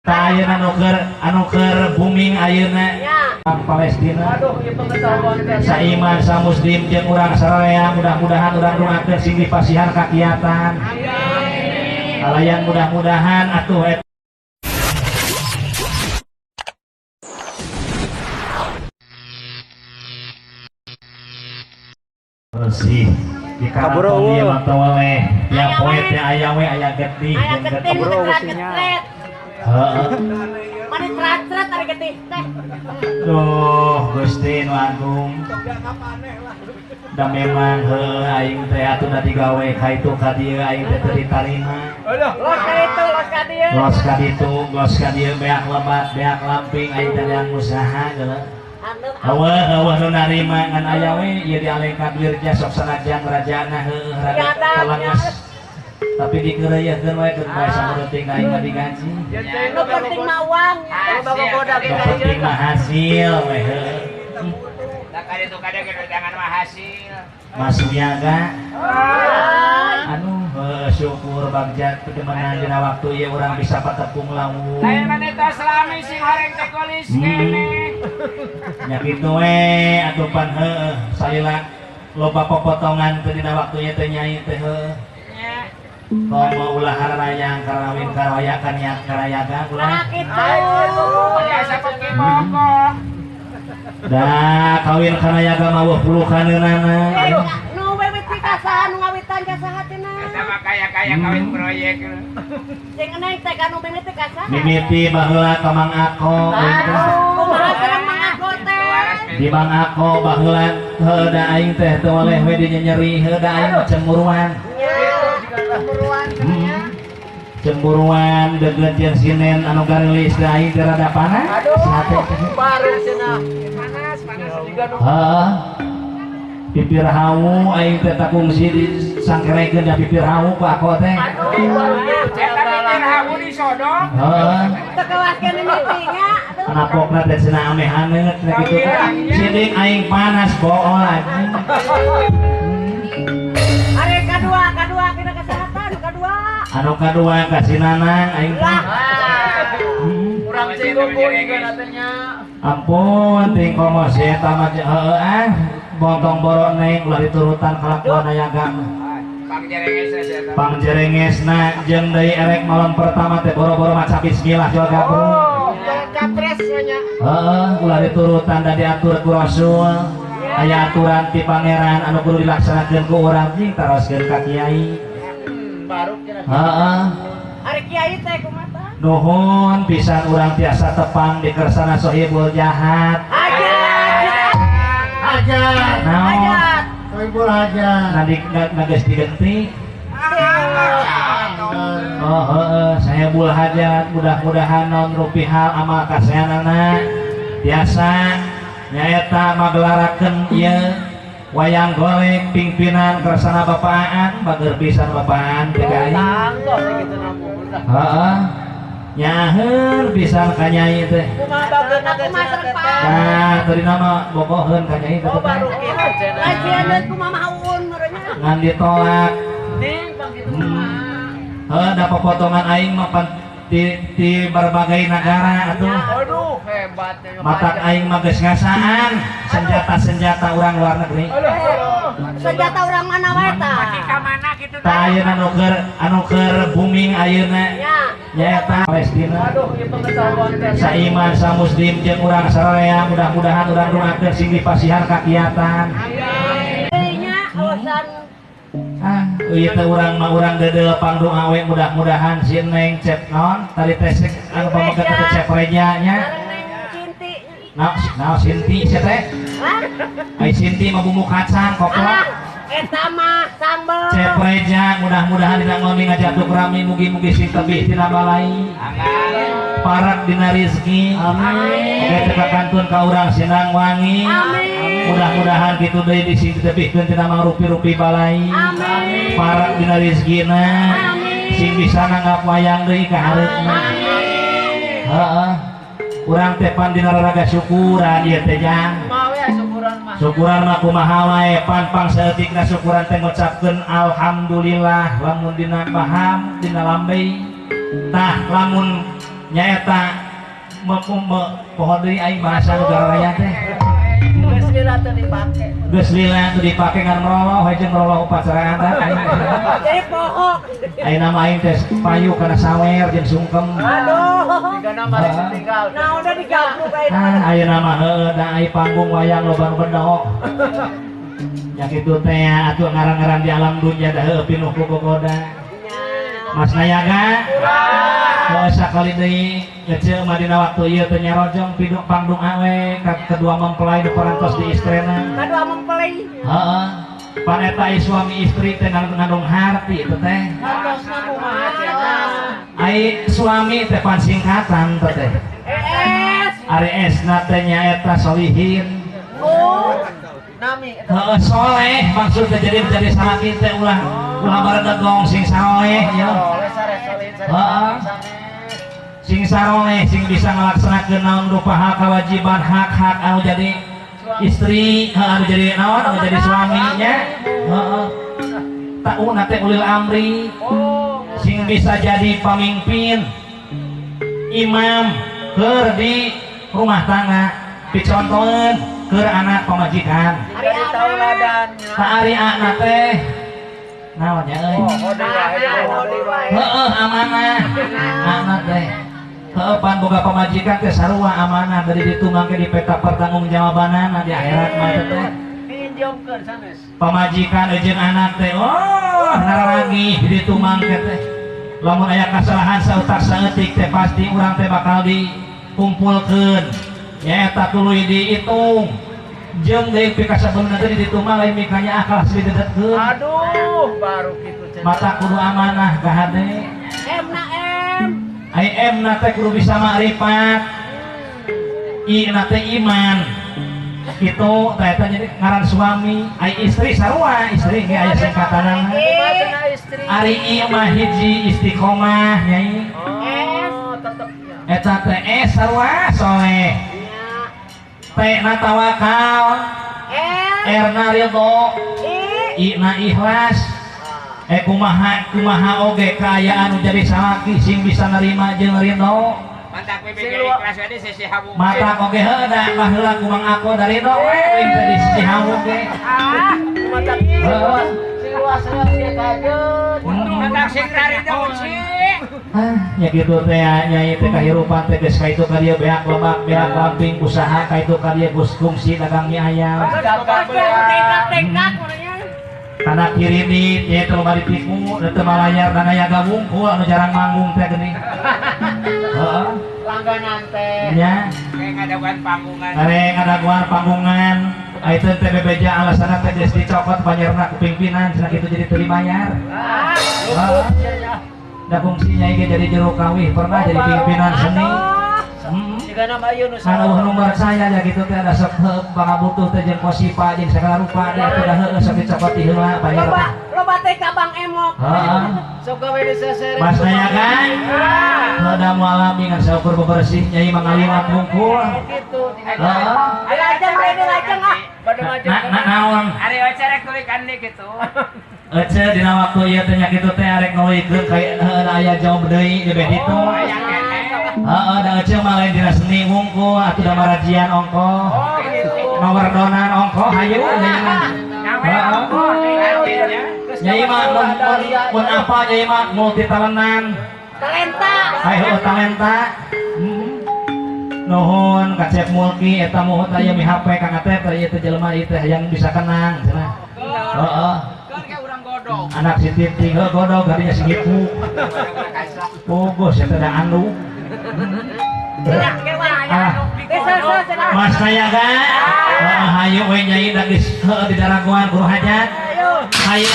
Ayeuna anu keur booming ayeuna Palestina. Saiman samuslim jeung urang sararea mudah-mudahan urang rungakeun sing dipasihan kakiatan. Kalayan mudah-mudahan atuh bersih di kaburo ieu mah toleh yang poet teh aya we aya getih jeung kaburo usinya. Heeh. Mani trat-trat ari getih teh. Duh, Gusti nu agung. Da memang heueuh aing teh atuh digawe ka itu ka dieu aing teh teu ditarima. Los ka ditu, los ka dieu. Los ka dieu beak lebat, beak lamping aing teh yang usaha geuleuh. Heueuh nu narima ngan aya we ieu dialengka duirnya sok sanajan rajana heueuh rada telenges. Tapi dikeureuyeun we keun bae samuruting aing mah digaji. Nu penting mah uang. Nu penting mah hasil we heueuh. Da ka ditu kada jangan mah hasil. Masuniaga. Anu syukur bagja kedemenan dina waktu ieu urang bisa patepung lamun. Lain maneh selami sing horeng teh kolis kene. Nya kitu we atuh pan heueuh salila loba popotongan teh dina waktunya teh nyai teh heueuh. Komo ulah harayang karawin karayakan nya karayaga ulah. Kitu. Biasa pake bokok. Da kawin karayaga mah weuh pulukaneunana. Nu mimiti kasaha nu ngawitan kasaha cenah. Eta mah kaya-kaya kawin proyek. Sing eneng teh ka nu mimiti kasaha. Mimiti baheula ka Mang Ako. Kumaha sareng Mang Ako teh? Di Mang Ako baheula heueuh da aing teh teu oleh we dinyeri heueuh da aing cemburuan. Cemburuan deget jeung sinen anu garilis da aing teh rada panas. Baru cenah. Panas juga nu. Heeh. Pipir hawu aing teh takungsi disangkerekeun da pipir hawu ku Ako teh. Eta mikir hawu disodok. Heeh. Teu kawaskeun mimitinya. Anapokna teh cenah ame haneut nya kitu. Sidik aing panas bool anjing. Ari kadua kena kesehatan kadua. Anu kadua kasih nanang aing teh. Urang cinggung juga natanya. Ampun ting komo si eta mah heueuh bontong boro neng ulah diturutan kalakuan ayaga mah. Pangjerengesna jeung deui erek malam pertama teh boro-boro maca bismillah jol gabung. Jangan kapres nya. Heeh, ulah diturutan da diatur ku Rasul. Aya aturan ti pangeran anu kudu dilaksanakeun ku urang jeung taroskeun ka kiai. Baru kira. Heeh. Ari kiai teh kumaha? Nuhun pisan urang tiasa tepang di kersana sohibul jahat. Hajat. Naon? Sohibul hajat. Nageus digenti. Oh heeh, saya bul hajat mudah-mudahan non rupihal amal kasehanana biasa nyaeta magelarakeun ieu wayang golek pingpinan kersana bapaan bager pisan bapaan teh gai. Heeh. Nyaheun pisan ka nyai teh. Kumaha bageuna kumaha serempak. Nah, tadi nama boboheun ka nyai teh. Baru kieu cenah. Lajian kumaha uun merenya. Ngan ditolak. Ning begitu. Da potongan aing mah di berbagai negara atuh. Aduh, hebat ya. Matak aing mah geus ngasaan senjata-senjata urang luar negeri. Senjata urang mana wae tah? Di ka mana kitu Tah ayeuna anu keur booming ayeuna nyaeta Palestina. Aduh, ieu pengetahuan teh. Saiman samuslim jeung urang sararea mudah-mudahan urang rungakeun sing dipasihan kakiatan. Nya awasan Ieu teh urang mah urang dedel pangdoa we mudah-mudahan si Neng cep naon tadi tesek anu pamegat teh cep reja nya. Cinti. Nah, Sinti sia teh. Hah? Ai Sinti mah bumbu kacang koplok. Eta mah sambel. Cep reja mudah-mudahan dina ngoni ngajatuk rami mugi-mugi sing tebih tina balai. Parak dina rezeki. Amin. Oge teh kakantun ka urang sinang wangi. Amin. Mudah-mudahan kitu deui di sing ditebihkeun tina mangrupi-rupi balai. Amin. Parak dina rezekina. Amin. Sing bisa nanggap wayang deui ka hareupna. Amin. Heeh. Urang teh pan dina raraga syukuran ieu teh jang. Mah we syukuran mah. Syukuran mah kumaha wae pan saeutikna syukuran teh ngucapkeun alhamdulillah lamun dina paham dina lambei tah lamun nyaeta pohon deui aing bahasa negara raya teh. Geus lila teu dipake. Geus lila teu dipake ngan meroloh we jeung meroloh upacara adat aing. Jadi pohok. Aing nama aing teh payu kana sawer jeung sungkem. Aduh. Tiga nama rek tinggal. Nah udah digabruk ayeuna. Ah, ayeuna mah heueuh da ai panggung wayang loba nu bedog. Ya kitu teh atuh ngarang-ngarang di alam dunya da heueuh pinuh ku gogoda. Mas Nayaga. Sakali deui ngeceu mah dina waktu ieu teh nyarojong piduk pangdung awe kedua mempelai nu parantos di istrena. Kadua mempelai. Heeh. Pan eta suami istri teh ngandung harti itu teh. Hartosna kumaha? Ai suami teh pan singkatan teh teh. Ari esna teh nyaeta solihin. Oh. Nami. Heeh soleh maksudnya jadi salaki teh ulah baredegong sing saleh ya. Heeh. Sing saroleh sing bisa ngalaksanakeun naon rupa hak kewajiban hak-hak anu jadi istri, anu jadi naon anu jadi suaminya. Heeh. Tauna teh ulil amri. Sing bisa jadi pamimpin imam keur di rumah tangga dicontoheun keur anak pamajikan. Ari tauladannya. Ka ari anak teh naon ya euy? Heeh amanah. Anak teh heueuh pan boga pamajikan teh sarua amanah dari ditumangke di peta pertanggungjawabanana di akhirat mah teh. Pinjomkeun sanes. Pamajikan jeung anak teh nararagi ditumangke teh. Lamun aya kasalahan sautak saeutik teh pasti urang teh bakal dikumpulkeun. Nyaeta tuluy diitung. Jeung deui pikasabeunna teh ditumang lain mikanya akal sidedetkeun. Aduh, baru kitu cenah. Mata kudu amanah ka hade. M-na M. Ai M-na teh kudu bisa makrifat. I-na teh iman. Kitu teh eta jadi ngaran suami, ai istri sarua, istri ge aya singkatanana. Kumaha istri? Ari I mah hiji istiqomah nyai. Oh, tetep ya. Eta teh S sarua soleh. T-na tawakal. R-na ridho. I-na ikhlas. Kumaha oge kaya anu jadi salaki sing bisa nerima jeung ridho. Mantak PBG ikhlas we sisi habung. Mata oge heuh da baheula kumang aku dari ridho we teuing teh di sisi habung ge. Mantak Heeh. sing luas dia kajeut. Mantak sing dari sih. Ya gitu teh nyai teh kahirupan teh geus ka itu ka dieu beak lebak beak lamping usaha ka itu ka dieu geus fungsi dagang mie ayam. Tegak orangnya. Kana kiri di nya teu bari tiku teu malayar dan aya gabungkul anu jarang manggung teh geuning. Heeh. Langganan teh. Nya Kayak ngadaguan panggungan. kareng ngadaguan panggungan ayeuna teh bebeja alasana teh geus dicokot banjarna ku pimpinan cenah kitu jadi teu dibayar. Luput ya. Da fungsinya ge jadi jero kawih pernah jadi pimpinan seni. Jika nama ayeuna Kana nomor saya ya gitu teh ada sok pangabutuh teh jeung kosipa jeung sagala rupa teh teh heueuh sok dicopot di heula bayar. Loba teh kabang emok. Heeh. sok gawe disesere. Mas Nayagan. Heuda moal ngan saukur bebersih nyai mangaliwat bungkul. Gitu. Heeh. Ayo lajeng ini lajeng ah. Pada maju. Naon? Ari oce rek tulikan deui gitu. Ece dina waktu ieu teh nya kitu teh arek nulikeun ka aya jawab deui di bed itu. Yang kene. Heeh, da ece mah lain dina seni wungkul atuh da marajian ongko. Oh gitu. Nomor donan ongko hayu nyai mah. Heeh. Nyai mah mun apa nyai mah multi talentan. Talenta. Ayo talenta. Nuhun ka Cep Mulki eta muhut aya mi HP kang teh ieu teh jelema ieu teh hayang bisa kenang cenah. Heeh. Anak si Titi godog gadinya si Gipu. Pogos eta da andu. Mas Nayaga. Hayu we nyai da geus di daragoan guru hajat. Hayu.